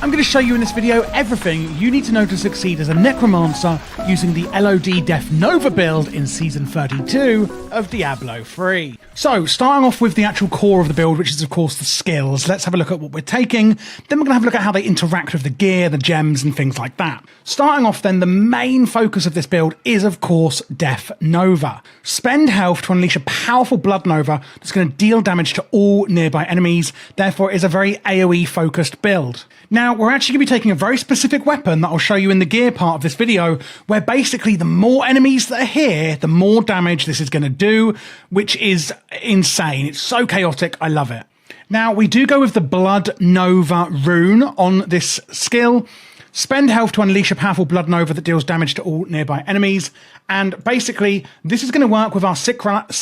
I'm going to show you in this video everything you need to know to succeed as a Necromancer using the LoD Def Nova build in Season 32 of Diablo 3. So, starting off with the actual core of the build, which is of course the skills, let's have a look at what we're taking, then we're going to have a look at how they interact with the gear, the gems and things like that. Starting off then, the main focus of this build is of course Def Nova. Spend health to unleash a powerful Blood Nova that's going to deal damage to all nearby enemies, therefore it is a very AoE focused build. Now, we're actually going to be taking a very specific weapon that I'll show you in the gear part of this video, where basically the more enemies that are here, the more damage this is going to do, which is insane. It's so chaotic, I love it. Now, we do go with the Blood Nova rune on this skill. Spend health to unleash a powerful Blood Nova that deals damage to all nearby enemies. And basically, this is going to work with our simulacrum,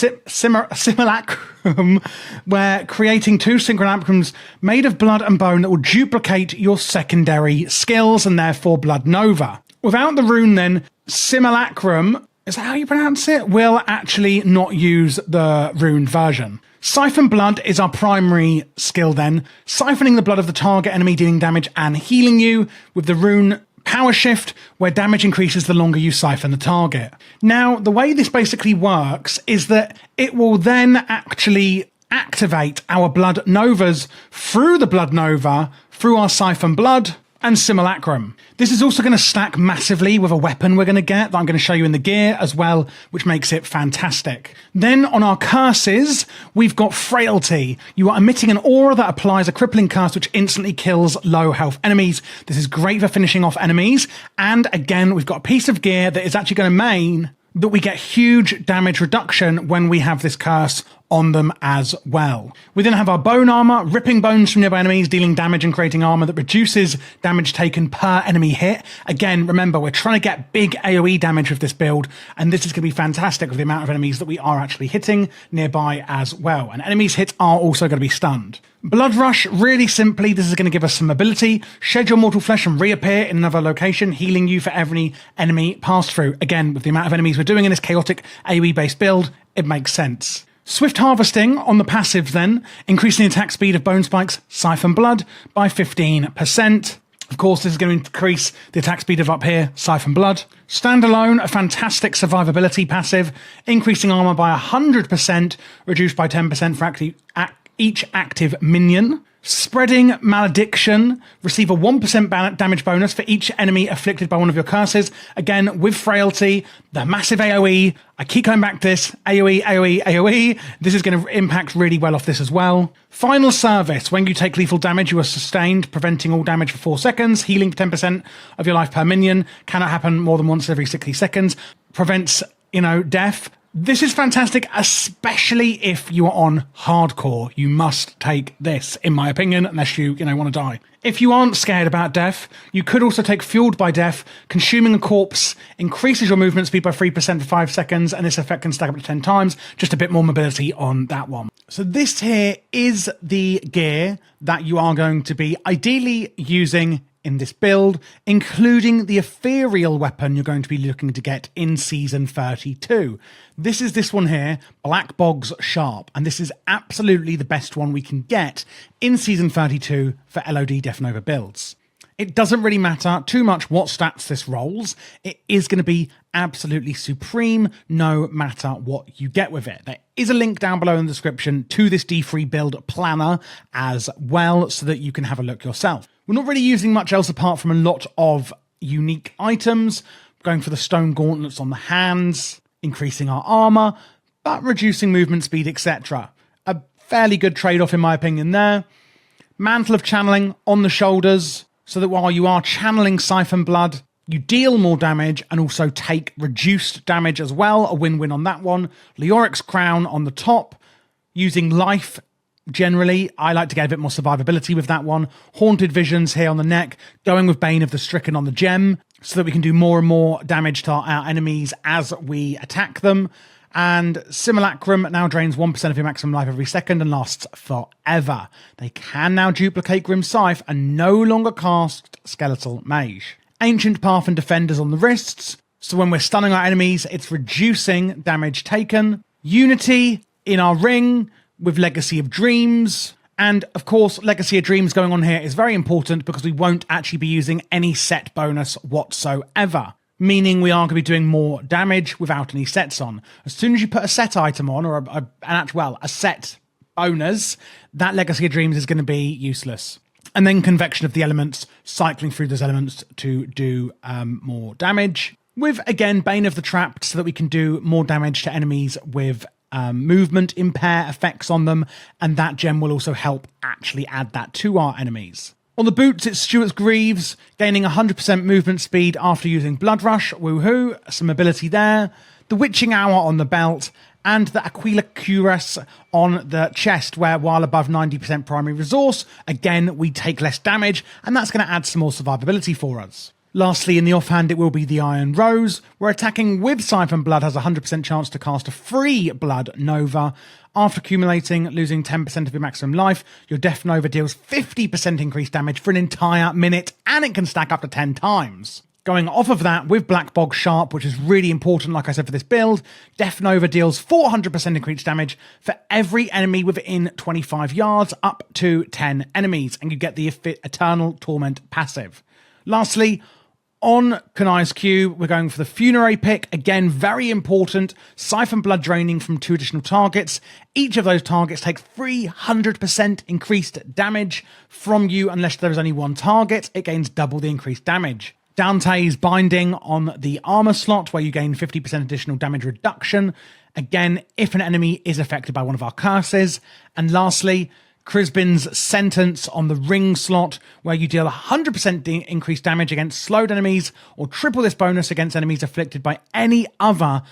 where creating 2 simulacrums made of blood and bone that will duplicate your secondary skills and therefore Blood Nova. Without the rune then, simulacrum, is that how you pronounce it? Will actually not use the rune version. Siphon Blood is our primary skill then, siphoning the blood of the target enemy, dealing damage and healing you, with the rune Power Shift, where damage increases the longer you siphon the target. Now, the way this basically works is that it will then actually activate our Blood Novas through the Blood Nova, through our Siphon Blood and Simulacrum. This is also going to stack massively with a weapon we're going to get that I'm going to show you in the gear as well, which makes it fantastic. Then on our curses, we've got Frailty. You are emitting an aura that applies a crippling curse which instantly kills low health enemies. This is great for finishing off enemies. And again, we've got a piece of gear that is actually going to mean that we get huge damage reduction when we have this curse on them as well. We then have our bone armor, ripping bones from nearby enemies, dealing damage and creating armor that reduces damage taken per enemy hit. Again, remember, we're trying to get big AoE damage with this build, and this is going to be fantastic with the amount of enemies that we are actually hitting nearby as well. And enemies hits are also going to be stunned. Blood Rush, really simply, this is going to give us some mobility. Shed your mortal flesh and reappear in another location, healing you for every enemy passed through. Again, with the amount of enemies we're doing in this chaotic AoE-based build, it makes sense. Swift Harvesting on the passive then, increasing the attack speed of Bone Spike's Siphon Blood by 15%. Of course, this is going to increase the attack speed of up here, Siphon Blood. Standalone, a fantastic survivability passive, increasing armor by 100%, reduced by 10% for each active minion. Spreading Malediction, receive a 1% damage bonus for each enemy afflicted by one of your curses. Again, with Frailty, the massive AoE, I keep going back to this, AoE, AoE, AoE. This is going to impact really well off this as well. Final Service, when you take lethal damage, you are sustained, preventing all damage for 4 seconds, healing for 10% of your life per minion, cannot happen more than once every 60 seconds, prevents, death. This is fantastic, especially if you are on hardcore. You must take this, in my opinion, unless you want to die. If you aren't scared about death, you could also take Fueled by Death. Consuming a corpse increases your movement speed by 3% for 5 seconds, and this effect can stack up to 10 times. Just a bit more mobility on that one. So this here is the gear that you are going to be ideally using in this build, including the ethereal weapon you're going to be looking to get in Season 32. This is this one here, Black Bog's Sharp, and this is absolutely the best one we can get in Season 32 for LoD Def Nova builds. It doesn't really matter too much what stats this rolls. It is going to be absolutely supreme no matter what you get with it. There is a link down below in the description to this D3 build planner as well, so that you can have a look yourself. We're not really using much else apart from a lot of unique items, going for the stone gauntlets on the hands, increasing our armor, but reducing movement speed, etc. A fairly good trade-off in my opinion there. Mantle of Channeling on the shoulders, so that while you are channeling Siphon Blood, you deal more damage and also take reduced damage as well. A win-win on that one. Leoric's Crown on the top, using life. Generally, I like to get a bit more survivability with that one. Haunted Visions here on the neck, going with Bane of the Stricken on the gem, so that we can do more and more damage to our enemies as we attack them. And Simulacrum now drains 1% of your maximum life every second and lasts forever. They can now duplicate Grim Scythe and no longer cast Skeletal Mage. Ancient Path and Defenders on the wrists, so when we're stunning our enemies, it's reducing damage taken. Unity in our ring, with Legacy of Dreams, And of course, Legacy of Dreams going on here is very important because we won't actually be using any set bonus whatsoever, meaning we are going to be doing more damage without any sets on. As soon as you put a set item on, or a set bonus, that Legacy of Dreams is going to be useless. And then Convection of the Elements, cycling through those elements to do more damage. With, again, Bane of the Trapped, so that we can do more damage to enemies with movement impair effects on them, and that gem will also help actually add that to our enemies. On the boots, it's Stuart's Greaves, gaining 100% movement speed after using Blood Rush, woohoo, some ability there. The Witching Hour on the belt, and the Aquila Cuirass on the chest, where while above 90% primary resource, again, we take less damage, and that's going to add some more survivability for us. Lastly, in the offhand, it will be the Iron Rose, where attacking with Siphon Blood has a 100% chance to cast a free Blood Nova. After accumulating, losing 10% of your maximum life, your Death Nova deals 50% increased damage for an entire minute, and it can stack up to 10 times. Going off of that, with Black Bog Sharp, which is really important, like I said, for this build, Death Nova deals 400% increased damage for every enemy within 25 yards, up to 10 enemies, and you get the Eternal Torment passive. Lastly, on Kunai's Cube, we're going for the Funerary pick. Again, very important. Siphon Blood draining from 2 additional targets. Each of those targets takes 300% increased damage from you unless there is only one target. It gains double the increased damage. Dante's Binding on the armor slot, where you gain 50% additional damage reduction. Again, if an enemy is affected by one of our curses. And lastly, Crispin's Sentence on the ring slot, where you deal 100% increased damage against slowed enemies, or triple this bonus against enemies afflicted by any other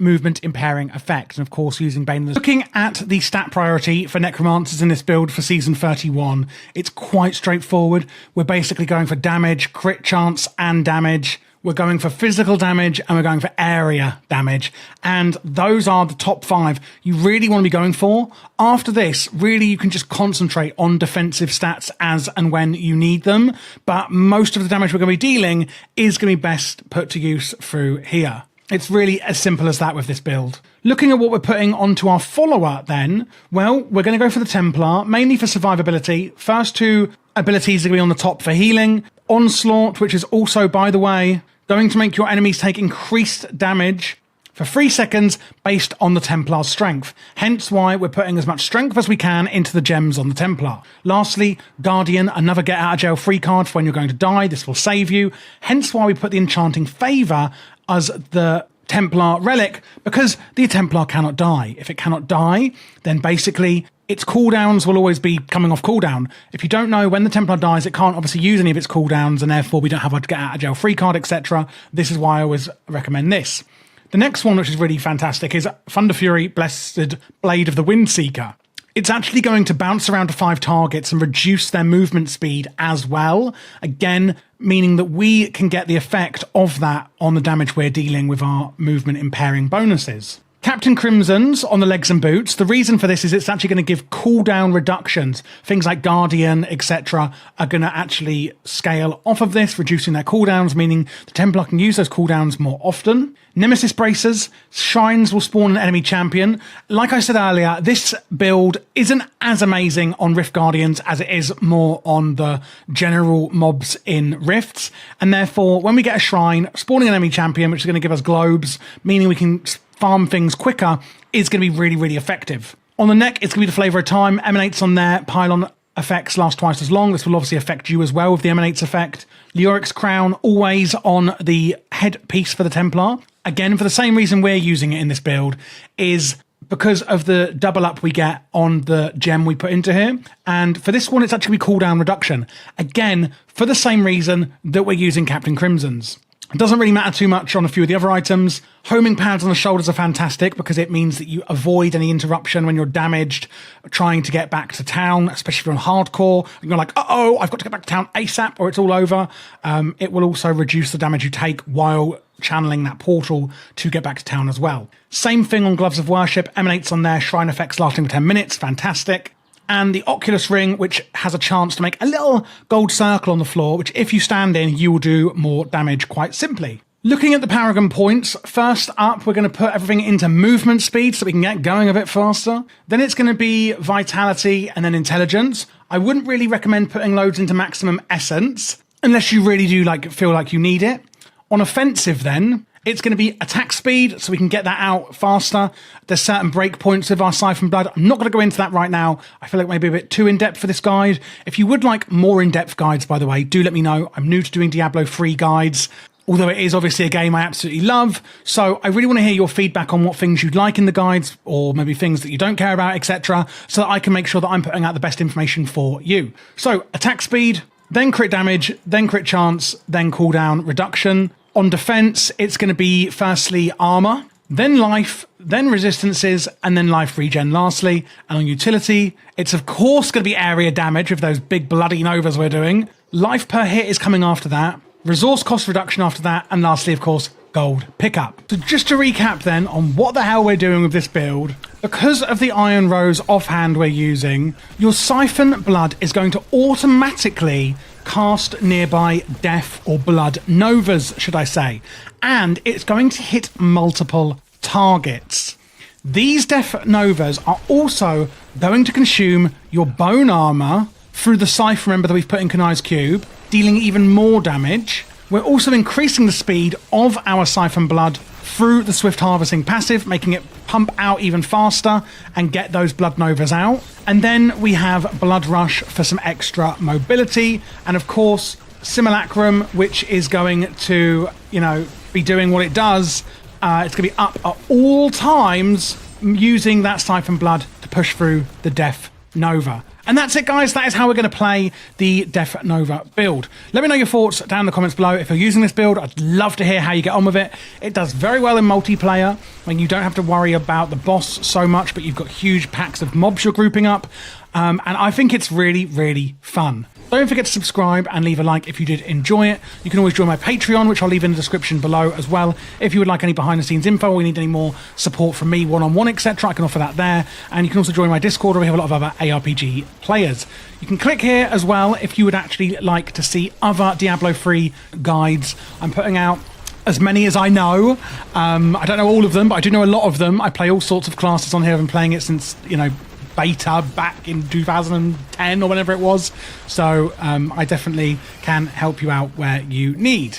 movement impairing effect. And of course, using Bane. Looking at the stat priority for Necromancers in this build for Season 31, it's quite straightforward. We're basically going for damage, crit chance, and damage. We're going for physical damage, and we're going for area damage. And those are the top 5 you really want to be going for. After this, really, you can just concentrate on defensive stats as and when you need them. But most of the damage we're going to be dealing is going to be best put to use through here. It's really as simple as that with this build. Looking at what we're putting onto our follower then, well, we're going to go for the Templar, mainly for survivability. First 2 abilities are going to be on the top for healing. Onslaught, which is also, by the way, going to make your enemies take increased damage for 3 seconds based on the Templar's strength. Hence why we're putting as much strength as we can into the gems on the Templar. Lastly, Guardian, another get out of jail free card for when you're going to die. This will save you. Hence why we put the Enchanting Favor as the Templar relic, because the Templar cannot die. If it cannot die, then basically its cooldowns will always be coming off cooldown. If you don't know when the Templar dies, it can't obviously use any of its cooldowns, and therefore we don't have a get out of jail free card, etc. This is why I always recommend this. The next one, which is really fantastic, is Thunder Fury Blessed Blade of the Windseeker. It's actually going to bounce around to 5 targets and reduce their movement speed as well. Again, meaning that we can get the effect of that on the damage we're dealing with our movement impairing bonuses. Captain Crimson's on the legs and boots. The reason for this is it's actually going to give cooldown reductions. Things like Guardian, etc. are going to actually scale off of this, reducing their cooldowns, meaning the Templar can use those cooldowns more often. Nemesis Bracers. Shrines will spawn an enemy champion. Like I said earlier, this build isn't as amazing on Rift Guardians as it is more on the general mobs in Rifts. And therefore, when we get a shrine, spawning an enemy champion, which is going to give us globes, meaning we can farm things quicker, is going to be really, really effective. On the neck, it's going to be the Flavour of Time. Emanates on there. Pylon effects last twice as long. This will obviously affect you as well with the Emanates effect. Leoric's Crown, always on the headpiece for the Templar. Again, for the same reason we're using it in this build, is because of the double up we get on the gem we put into here. And for this one, it's actually cooldown reduction. Again, for the same reason that we're using Captain Crimson's. It doesn't really matter too much on a few of the other items. Homing pads on the shoulders are fantastic because it means that you avoid any interruption when you're damaged trying to get back to town, especially if you're on hardcore. And you're like, uh-oh, I've got to get back to town ASAP or it's all over. It will also reduce the damage you take while channeling that portal to get back to town as well. Same thing on Gloves of Worship. Emanates on there. Shrine effects lasting for 10 minutes. Fantastic. And the Oculus Ring, which has a chance to make a little gold circle on the floor, which if you stand in, you will do more damage quite simply. Looking at the Paragon points, first up, we're going to put everything into movement speed so we can get going a bit faster. Then it's going to be vitality and then intelligence. I wouldn't really recommend putting loads into maximum essence unless you really do feel like you need it. On offensive then, it's going to be attack speed so we can get that out faster. There's certain breakpoints with our Siphon Blood. I'm not going to go into that right now. I feel like maybe a bit too in-depth for this guide. If you would like more in-depth guides, by the way, do let me know. I'm new to doing Diablo 3 guides. Although it is obviously a game I absolutely love. So I really want to hear your feedback on what things you'd like in the guides or maybe things that you don't care about, etc. so that I can make sure that I'm putting out the best information for you. So attack speed, then crit damage, then crit chance, then cooldown reduction. On defense, it's going to be firstly armor, then life, then resistances, and then life regen lastly. And on utility, it's of course going to be area damage with those big bloody novas we're doing. Life per hit is coming after that. Resource cost reduction after that, and lastly, of course, gold pickup. So just to recap then on what the hell we're doing with this build, because of the Iron Rose offhand we're using, your Siphon Blood is going to automatically cast nearby Death or Blood Novas, should I say, and it's going to hit multiple targets. These Death Novas are also going to consume your bone armor through the Scythe, remember, that we've put in Kunai's cube, dealing even more damage. We're also increasing the speed of our Siphon Blood through the Swift Harvesting passive, making it pump out even faster and get those Blood Novas out. And then we have Blood Rush for some extra mobility. And of course, Simulacrum, which is going to, be doing what it does. It's going to be up at all times using that Siphon Blood to push through the Death Nova. And that's it, guys. That is how we're going to play the Death Nova build. Let me know your thoughts down in the comments below. If you're using this build, I'd love to hear how you get on with it. It does very well in multiplayer when you don't have to worry about the boss so much, but you've got huge packs of mobs you're grouping up. And I think it's really, really fun. Don't forget to subscribe and leave a like if you did enjoy it. You can always join my Patreon, which I'll leave in the description below as well. If you would like any behind-the-scenes info or you need any more support from me, one-on-one, etc., I can offer that there. And you can also join my Discord, where we have a lot of other ARPG players. You can click here as well if you would actually like to see other Diablo 3 guides. I'm putting out as many as I know. I don't know all of them, but I do know a lot of them. I play all sorts of classes on here. I've been playing it since, beta back in 2010 or whenever it was. So I definitely can help you out where you need.